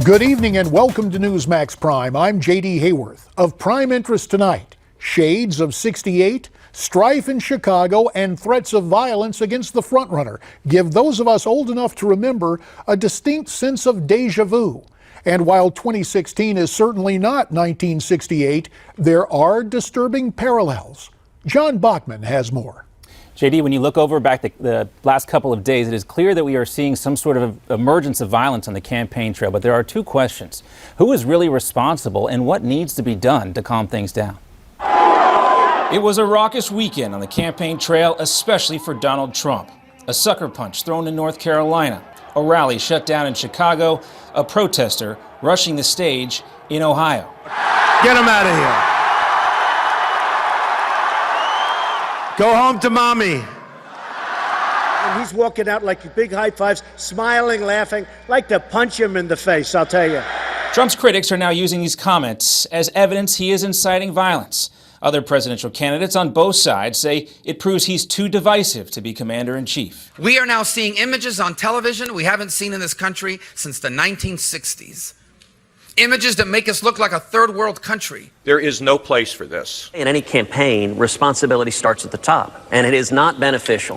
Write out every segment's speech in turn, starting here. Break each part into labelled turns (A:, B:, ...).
A: Good evening and welcome to Newsmax Prime. I'm J.D. Hayworth. Of prime interest tonight, shades of 68, strife in Chicago, and threats of violence against the frontrunner give those of us old enough to remember a distinct sense of deja vu. And while 2016 is certainly not 1968, there are disturbing parallels. John Bachman has more.
B: JD, when you look over back the last couple of days, it is clear that we are seeing some sort of emergence of violence on the campaign trail. But there are two questions. Who is really responsible and what needs to be done to calm things down?
C: It was a raucous weekend on the campaign trail, especially for Donald Trump. A sucker punch thrown in North Carolina, a rally shut down in Chicago, a protester rushing the stage in Ohio.
D: Get him out of here. Go home to mommy.
E: And he's walking out like big high fives, smiling, laughing, like to punch him in the face, I'll tell you.
C: Trump's critics are now using these comments as evidence he is inciting violence. Other presidential candidates on both sides say it proves he's too divisive to be commander-in-chief.
F: We are now seeing images on television we haven't seen in this country since the 1960s. Images that make us look like a third world country.
G: There is no place for this.
H: In any campaign, responsibility starts at the top, and it is not beneficial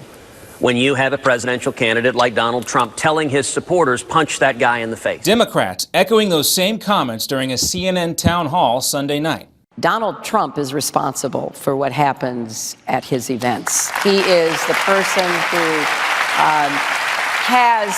H: when you have a presidential candidate like Donald Trump telling his supporters, punch that guy in the face.
C: Democrats echoing those same comments during a CNN town hall Sunday night.
I: Donald Trump is responsible for what happens at his events. He is the person who has,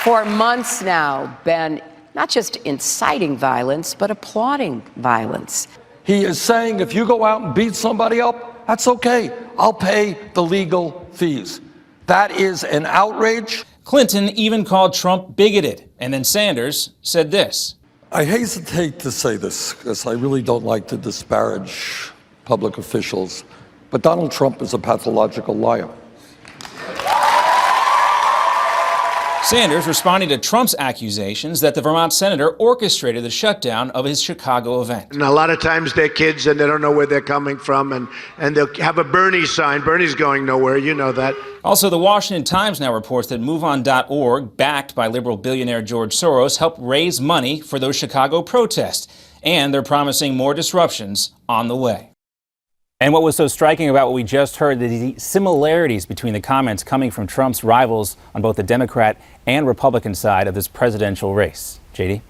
I: for months now, been not just inciting violence, but applauding violence.
J: He is saying if you go out and beat somebody up, that's okay. I'll pay the legal fees. That is an outrage.
C: Clinton even called Trump bigoted, and then Sanders said this.
J: I hesitate to say this because I really don't like to disparage public officials, but Donald Trump is a pathological liar.
C: Sanders responding to Trump's accusations that the Vermont senator orchestrated the shutdown of his Chicago event.
D: And a lot of times they're kids and they don't know where they're coming from, and they'll have a Bernie sign. Bernie's going nowhere, you know that.
C: Also, the Washington Times now reports that MoveOn.org, backed by liberal billionaire George Soros, helped raise money for those Chicago protests. And they're promising more disruptions on the way.
B: And what was so striking about what we just heard, the similarities between the comments coming from Trump's rivals on both the Democrat and Republican side of this presidential race. JD?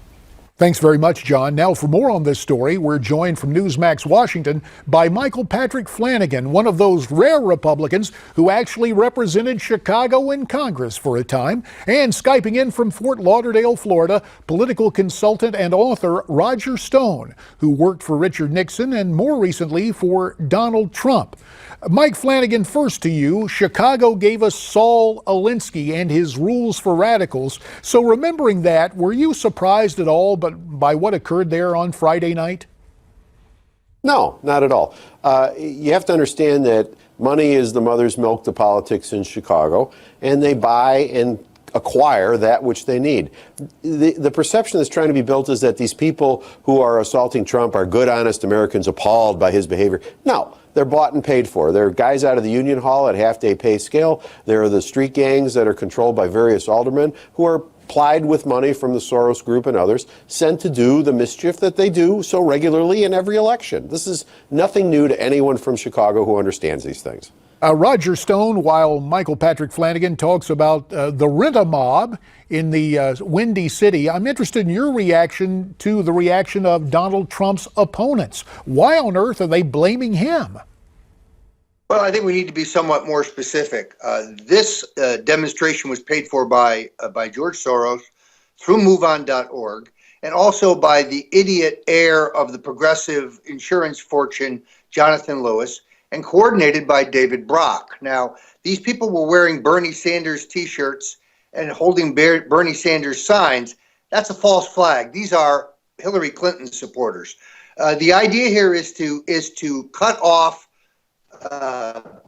A: Thanks very much, John. Now, for more on this story, we're joined from Newsmax Washington by Michael Patrick Flanagan, one of those rare Republicans who actually represented Chicago in Congress for a time, and Skyping in from Fort Lauderdale, Florida, political consultant and author Roger Stone, who worked for Richard Nixon and more recently for Donald Trump. Mike Flanagan, first to you. Chicago gave us Saul Alinsky and his rules for radicals. So remembering that, were you surprised at all by what occurred there on Friday night?
K: No, not at all. You have to understand that money is the mother's milk to politics in Chicago, and they buy and acquire that which they need. The perception that's trying to be built is that these people who are assaulting Trump are good, honest Americans appalled by his behavior. No. They're bought and paid for. They're guys out of the union hall at half-day pay scale. They're the street gangs that are controlled by various aldermen who are plied with money from the Soros Group and others, sent to do the mischief that they do so regularly in every election. This is nothing new to anyone from Chicago who understands these things.
A: Roger Stone, while Michael Patrick Flanagan talks about the rent-a-mob in the Windy City, I'm interested in your reaction to the reaction of Donald Trump's opponents. Why on earth are they blaming him?
L: Well, I think we need to be somewhat more specific. This demonstration was paid for by George Soros through MoveOn.org and also by the idiot heir of the progressive insurance fortune, Jonathan Lewis, and coordinated by David Brock. Now, these people were wearing Bernie Sanders T-shirts and holding Bernie Sanders signs. That's a false flag. These are Hillary Clinton supporters. The idea here is to cut off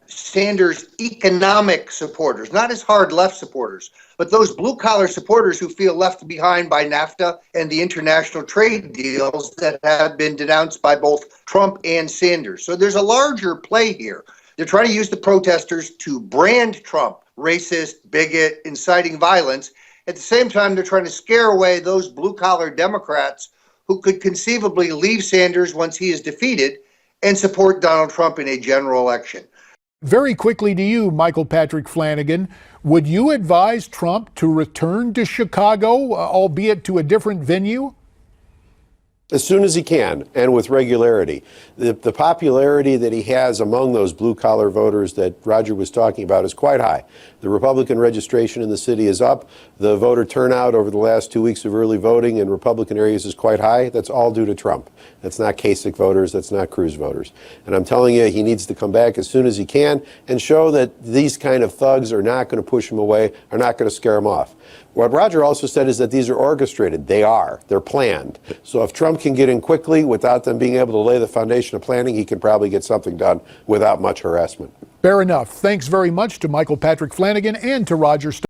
L: Sanders' economic supporters, not his hard left supporters, but those blue-collar supporters who feel left behind by NAFTA and the international trade deals that have been denounced by both Trump and Sanders. So there's a larger play here. They're trying to use the protesters to brand Trump racist, bigot, inciting violence, At the same time, they're trying to scare away those blue-collar Democrats who could conceivably leave Sanders once he is defeated and support Donald Trump in a general election.
A: Very quickly to you, Michael Patrick Flanagan, would you advise Trump to return to Chicago, albeit to a different venue?
K: As soon as he can, and with regularity. The popularity that he has among those blue-collar voters that Roger was talking about is quite high. The Republican registration in the city is up. The voter turnout over the last 2 weeks of early voting in Republican areas is quite high. That's all due to Trump. That's not Kasich voters. That's not Cruz voters. And I'm telling you, he needs to come back as soon as he can and show that these kind of thugs are not going to push him away, are not going to scare him off. What Roger also said is that these are orchestrated. They are. They're planned. So if Trump can get in quickly without them being able to lay the foundation of planning, he can probably get something done without much harassment.
A: Fair enough. Thanks very much to Michael Patrick Flanagan and to Roger Stone.